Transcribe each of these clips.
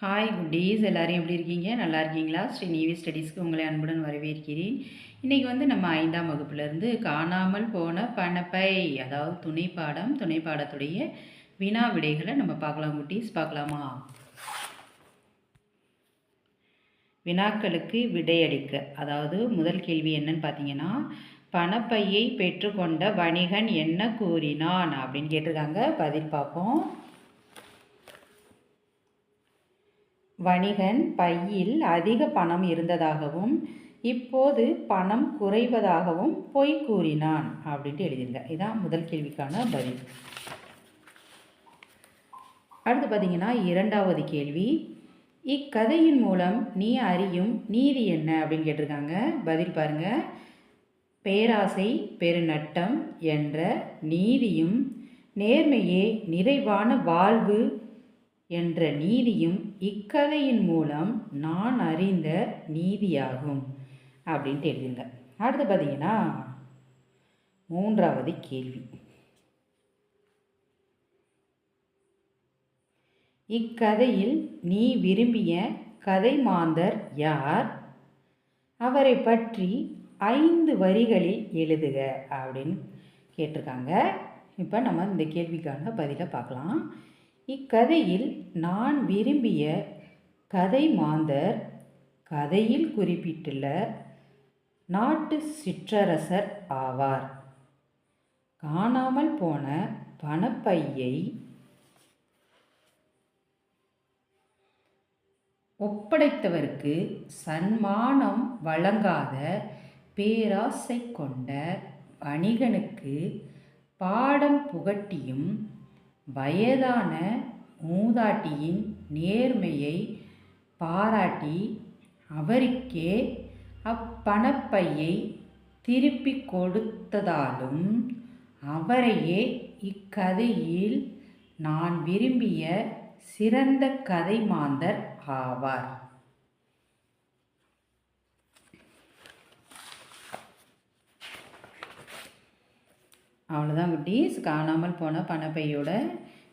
Hi குட்டீஸ், எல்லாரும் எப்படி இருக்கீங்க? நல்லா இருக்கீங்களா? ஸ்ரீ நீவி ஸ்டடீஸ்க்கு உங்களை அன்புடன் வரவேற்கிறேன். இன்றைக்கி நம்ம 5ஆம் வகுப்புலேருந்து காணாமல் போன பணப்பை, அதாவது துணைப்பாடத்துடைய வினா விடைகளை நம்ம பார்க்கலாம். குட்டீஸ் பார்க்கலாமா? வினாக்களுக்கு விடையளிக்க, அதாவது முதல் கேள்வி என்னன்னு பார்த்தீங்கன்னா, பணப்பையை பெற்றுக்கொண்ட வணிகன் என்ன கூறினான் அப்படின்னு கேட்டிருக்காங்க. பதில் பார்ப்போம். வணிகன் பையில் அதிக பணம் இருந்ததாகவும் இப்போது பணம் குறைவதாகவும் பொய் கூறினான் அப்படின்ட்டு எழுதியிருங்க. இதான் முதல் கேள்விக்கான பதில். அடுத்து பார்த்தீங்கன்னா, இரண்டாவது கேள்வி, இக்கதையின் மூலம் நீ அறியும் நீதி என்ன அப்படின்னு கேட்டிருக்காங்க. பதில் பாருங்க. பேராசை பெருநட்டம் என்ற நீதியும் நேர்மையே நிறைவான வாழ்வு என்ற நீதியும் இக்கதையின் மூலம் நான் அறிந்த நீதியாகும் அப்படின்ட்டு எழுதுங்க. அடுத்து பார்த்தீங்கன்னா, மூன்றாவது கேள்வி, இக்கதையில் நீ விரும்பிய கதை மாந்தர் யார்? அவரை பற்றி 5 வரிகளில் எழுதுக அப்படின்னு கேட்டிருக்காங்க. இப்போ நம்ம இந்த கேள்விக்கான பதிலை பார்க்கலாம். இக்கதையில் நான் விரும்பிய கதை மாந்தர் கதையில் குறிப்பிட்டுள்ள நாட்டு சிற்றரசர் ஆவார். காணாமல் போன பணப்பையை ஒப்படைத்தவருக்கு சன்மானம் வழங்காத பேராசை கொண்ட வணிகனுக்கு பாடம் புகட்டியும் வயதான மூதாட்டியின் நேர்மையை பாராட்டி அவருக்கே அப்பணப்பையை திருப்பி கொடுத்ததாலும் அவரையே இக்கதையில் நான் விரும்பிய சிறந்த கதை மாந்தர் ஆவார். அவ்வளோதான் குட்டீஸ், காணாமல் போன பணப்பையோட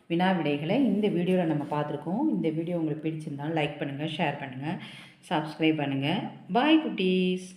வினா விடைகளை இந்த வீடியோவில் நம்ம பார்த்துருக்கோம். இந்த வீடியோ உங்களுக்கு பிடிச்சிருந்தாலும் லைக் பண்ணுங்கள், ஷேர் பண்ணுங்கள், சப்ஸ்கிரைப் பண்ணுங்கள். பாய் குட்டீஸ்.